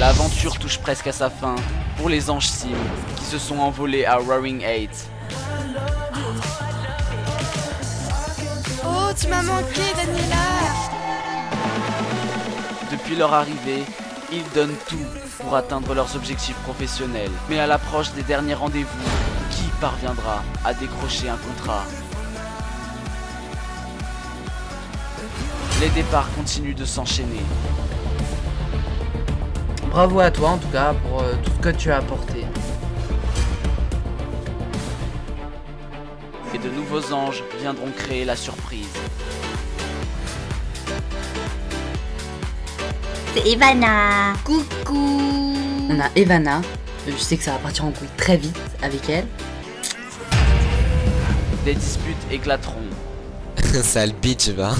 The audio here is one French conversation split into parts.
L'aventure touche presque à sa fin pour les anges Sims qui se sont envolés à Roaring 8. Oh, tu m'as manqué, Daniela. Depuis leur arrivée, ils donnent tout pour atteindre leurs objectifs professionnels. Mais à l'approche des derniers rendez-vous, qui parviendra à décrocher un contrat? Les départs continuent de s'enchaîner. Bravo à toi en tout cas pour tout ce que tu as apporté. Et de nouveaux anges viendront créer la surprise. C'est Ivana. Coucou. On a Evana, je sais que ça va partir en couille très vite avec elle. Des disputes éclateront. Sale bitch, va.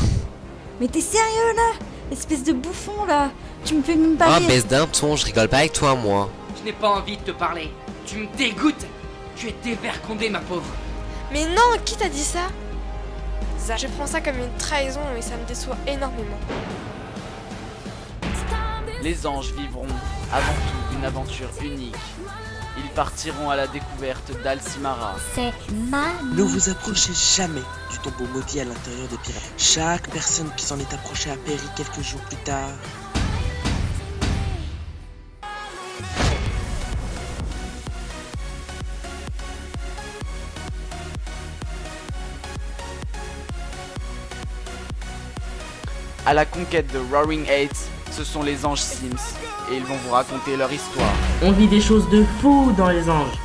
Mais t'es sérieux là? Espèce de bouffon là. Tu me fais même pas Oh, rire. baisse d'un ton, je rigole pas avec toi, moi. Je n'ai pas envie de te parler. Tu me dégoûtes. Tu es dévergondée, ma pauvre. Mais non, qui t'a dit ça? Je prends ça comme une trahison et ça me déçoit énormément. Les anges vivront avant tout une aventure unique. Ils partiront à la découverte d'Alcimara. C'est ma. Ne vous approchez jamais du tombeau maudit à l'intérieur des pyramides. Chaque personne qui s'en est approchée a péri quelques jours plus tard. À la conquête de Roaring 8, ce sont les anges Sims et ils vont vous raconter leur histoire. On vit des choses de fou dans les anges.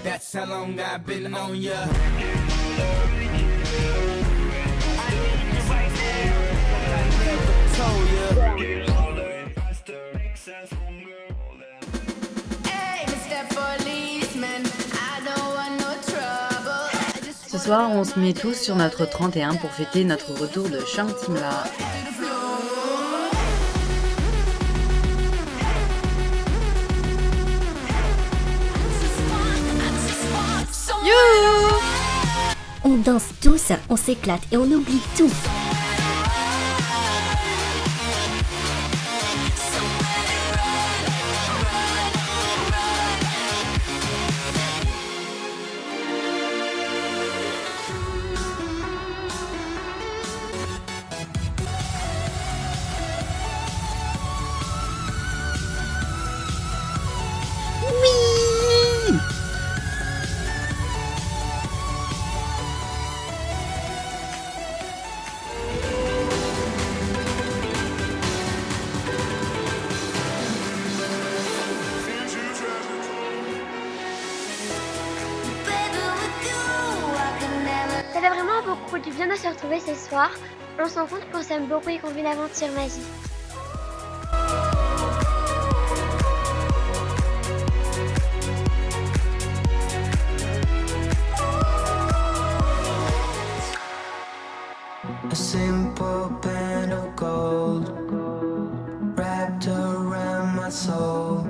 That's how long I've been on ya. Ce soir, on se met tous sur notre 31 pour fêter notre retour de Shangri-La. Youhou! On danse tous, on s'éclate et on oublie tout. Ça fait vraiment beaucoup du bien de se retrouver ce soir. On se rend compte qu'on s'aime beaucoup et qu'on vit une aventure magique. A simple band of gold wrapped around my soul.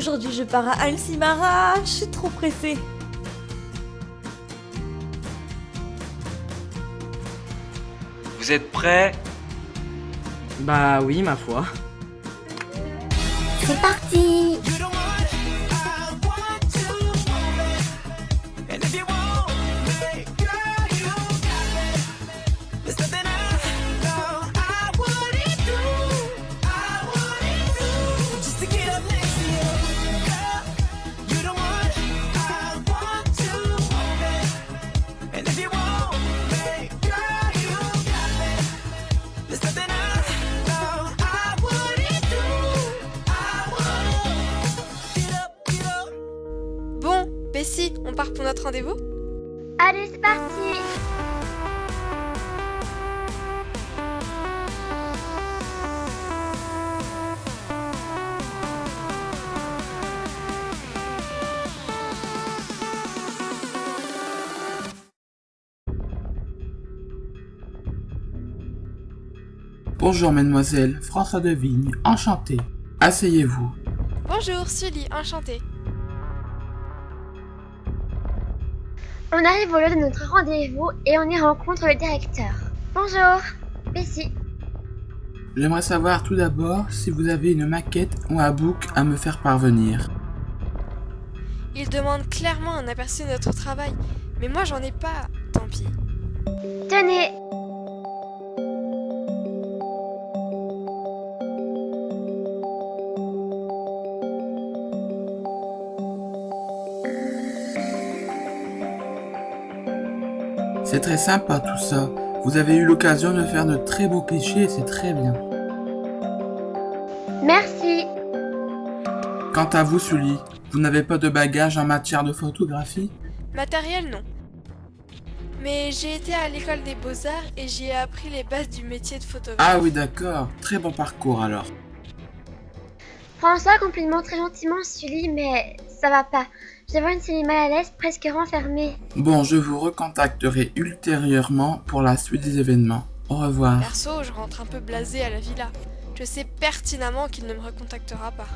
Aujourd'hui, je pars à Alcimara. Je suis trop pressée. Vous êtes prêts? Bah oui, ma foi. C'est parti! Bon, Bessie, on part pour notre rendez-vous? Allez, c'est parti. Bonjour mesdemoiselles, François de Vigne, enchanté. Asseyez-vous. Bonjour, Sully, enchantée. On arrive au lieu de notre rendez-vous et on y rencontre le directeur. Bonjour, Bessie. J'aimerais savoir tout d'abord si vous avez une maquette ou un book à me faire parvenir. Il demande clairement un aperçu de notre travail, mais moi j'en ai pas, tant pis. Tenez. C'est très sympa tout ça. Vous avez eu l'occasion de faire de très beaux clichés et c'est très bien. Merci. Quant à vous, Sully, vous n'avez pas de bagage en matière de photographie? Matériel, non. Mais j'ai été à l'école des beaux-arts et j'y ai appris les bases du métier de photographe. Ah oui, d'accord. Très bon parcours alors. François complimente très gentiment Sully, mais ça va pas. J'avais une cellule mal à l'aise, presque renfermée. Bon, je vous recontacterai ultérieurement pour la suite des événements. Au revoir. Perso, je rentre un peu blasée à la villa. Je sais pertinemment qu'il ne me recontactera pas.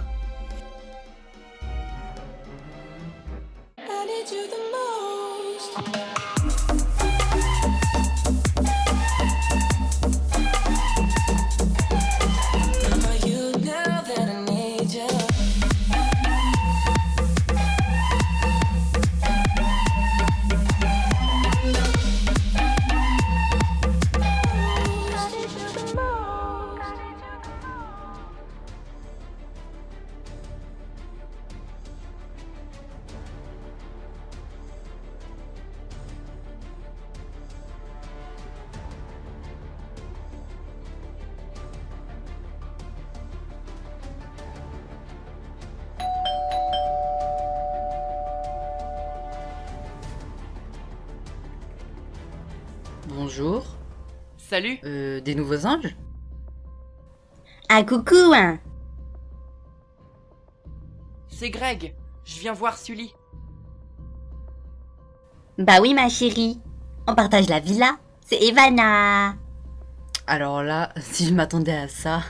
Bonjour. Salut. Des nouveaux anges? Ah coucou hein. C'est Greg. Je viens voir Sully. Bah oui ma chérie. On partage la villa. C'est Evana. Alors là, si je m'attendais à ça,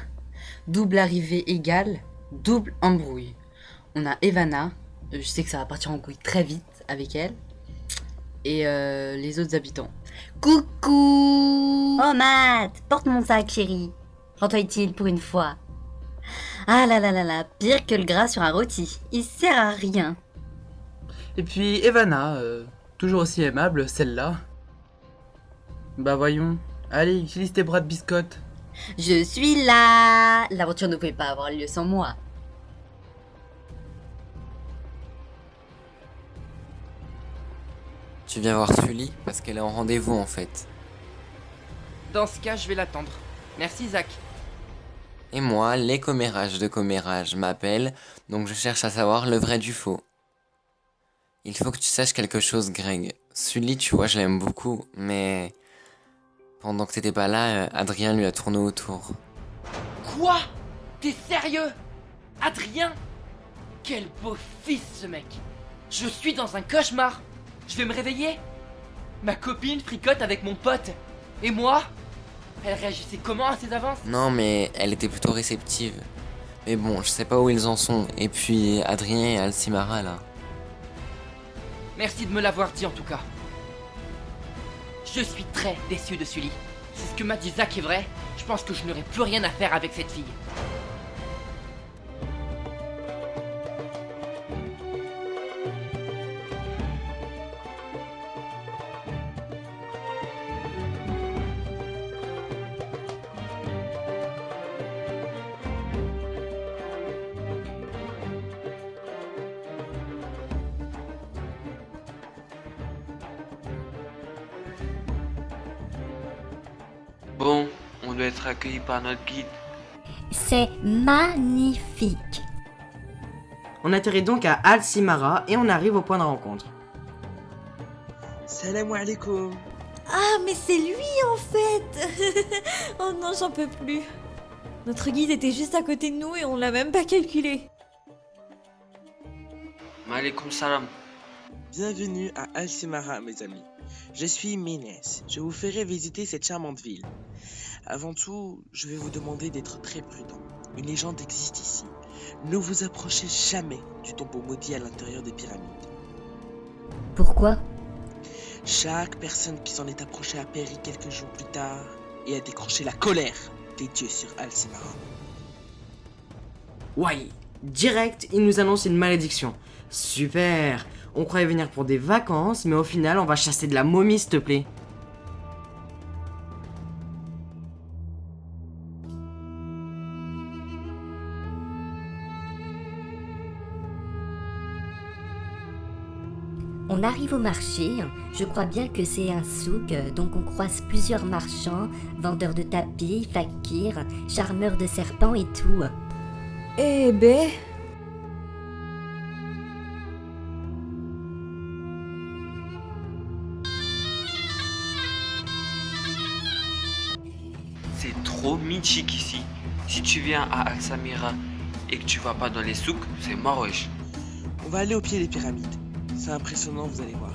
double arrivée égale double embrouille. On a Evana, je sais que ça va partir en couille très vite avec elle, et les autres habitants. Coucou. Oh Matt, porte mon sac chérie. Rends-toi utile pour une fois. Ah là là là là, pire que le gras sur un rôti. Il sert à rien. Et puis Evana, toujours aussi aimable, celle-là. Bah voyons, allez, utilise tes bras de biscotte. Je suis là. L'aventure ne pouvait pas avoir lieu sans moi. Tu viens voir Sully parce qu'elle est en rendez-vous en fait. Dans ce cas, je vais l'attendre. Merci, Zach. Et moi, les commérages de commérage m'appellent, donc je cherche à savoir le vrai du faux. Il faut que tu saches quelque chose, Greg. Sully, tu vois, je l'aime beaucoup, mais... Pendant que t'étais pas là, Adrien lui a tourné autour. Quoi? T'es sérieux? Adrien? Quel beau fils, ce mec. Je suis dans un cauchemar. Je vais me réveiller. Ma copine fricote avec mon pote. Et moi? Elle réagissait comment à ses avances? Non, mais elle était plutôt réceptive. Mais bon, je sais pas où ils en sont. Et puis Adrien et Alcimara là. Merci de me l'avoir dit en tout cas. Je suis très déçu de Sully. Si ce que m'a dit Zach est vrai, je pense que je n'aurai plus rien à faire avec cette fille. Bon, on doit être accueilli par notre guide. C'est magnifique. On atterrit donc à Alcimara et on arrive au point de rencontre. Salam alaikum. Ah, mais c'est lui en fait. Oh non, j'en peux plus. Notre guide était juste à côté de nous et on l'a même pas calculé. Malikum salam. Bienvenue à Alcimara, mes amis. Je suis Ménès. Je vous ferai visiter cette charmante ville. Avant tout, je vais vous demander d'être très prudent. Une légende existe ici. Ne vous approchez jamais du tombeau maudit à l'intérieur des pyramides. Pourquoi? Chaque personne qui s'en est approchée a péri quelques jours plus tard et a décroché la colère des dieux sur Alcimara. Ouais, direct, il nous annonce une malédiction. Super. On croyait venir pour des vacances, mais au final, on va chasser de la momie, s'il te plaît. On arrive au marché, je crois bien que c'est un souk, donc on croise plusieurs marchands, vendeurs de tapis, fakirs, charmeurs de serpents et tout. Eh ben... C'est trop mythique ici. Si tu viens à Alcimara et que tu vas pas dans les souks, c'est mort wesh. On va aller au pied des pyramides. C'est impressionnant, vous allez voir.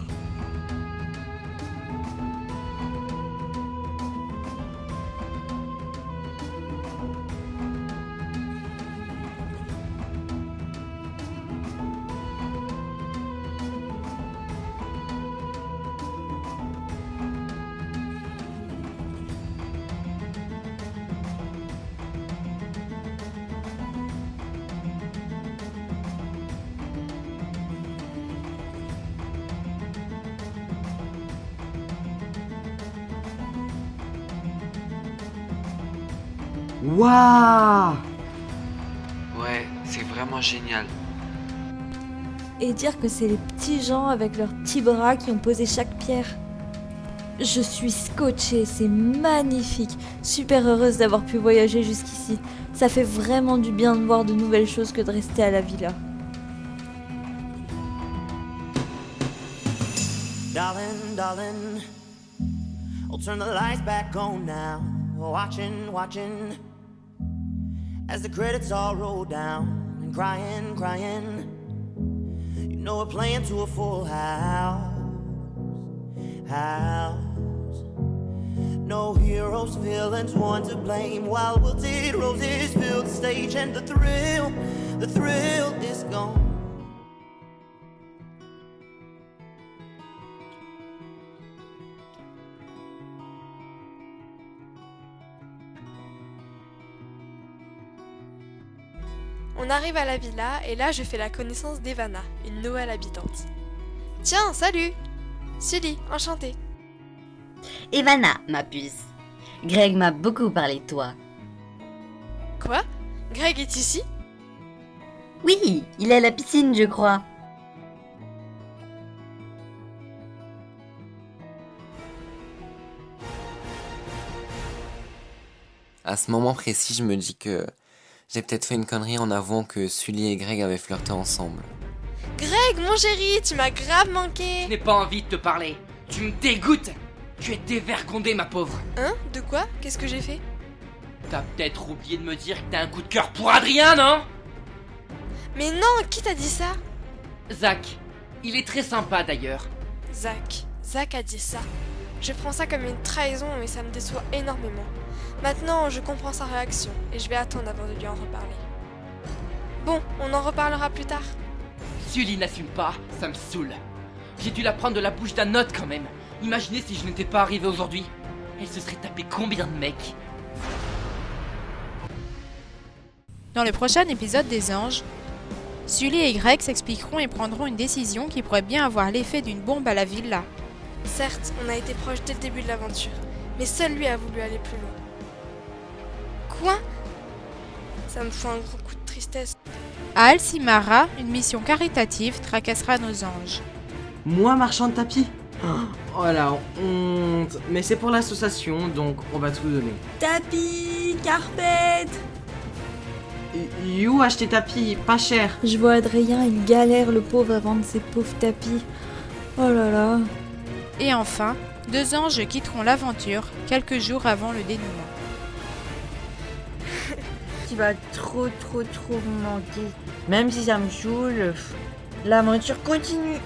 Waouh! Ouais, c'est vraiment génial. Et dire que c'est les petits gens avec leurs petits bras qui ont posé chaque pierre. Je suis scotchée, c'est magnifique. Super heureuse d'avoir pu voyager jusqu'ici. Ça fait vraiment du bien de voir de nouvelles choses que de rester à la villa. Darling, darling, I'll turn the lights back on now. Watching, watching, as the credits all roll down. And crying, crying, you know we're playing to a full house. No heroes, villains, one to blame. While wilted roses fill the stage, and the thrill is gone. On arrive à la villa et là je fais la connaissance d'Evana, une nouvelle habitante. Tiens, salut! Sully, enchantée. Evana, ma puce. Greg m'a beaucoup parlé de toi. Quoi? Greg est ici? Oui, il est à la piscine, je crois. À ce moment précis, je me dis que j'ai peut-être fait une connerie en avouant que Sully et Greg avaient flirté ensemble. Greg, mon chéri, tu m'as grave manqué. Je n'ai pas envie de te parler. Tu me dégoûtes. Tu es dévergondée, ma pauvre. Hein? De quoi? Qu'est-ce que j'ai fait? T'as peut-être oublié de me dire que t'as un coup de cœur pour Adrien, non? Mais non, qui t'a dit ça? Zach. Il est très sympa d'ailleurs. Zach a dit ça. Je prends ça comme une trahison et ça me déçoit énormément. Maintenant, je comprends sa réaction et je vais attendre avant de lui en reparler. Bon, on en reparlera plus tard. Sully n'assume pas, ça me saoule. J'ai dû la prendre de la bouche d'un autre quand même. Imaginez si je n'étais pas arrivé aujourd'hui. Elle se serait tapé combien de mecs? Dans le prochain épisode des Anges, Sully et Greg s'expliqueront et prendront une décision qui pourrait bien avoir l'effet d'une bombe à la villa. Certes, on a été proche dès le début de l'aventure, mais seul lui a voulu aller plus loin. Quoi? Ça me fout un gros coup de tristesse. À Alcimara, une mission caritative tracassera nos anges. Moi, marchand de tapis? Oh la honte. Mais c'est pour l'association, donc on va tout donner. Tapis, carpette. You acheter tapis, pas cher. Je vois Adrien, il galère le pauvre à vendre ses pauvres tapis. Oh là là. Et enfin, 2 anges quitteront l'aventure quelques jours avant le dénouement. Tu vas trop me manquer. Même si ça me saoule, l'aventure continue.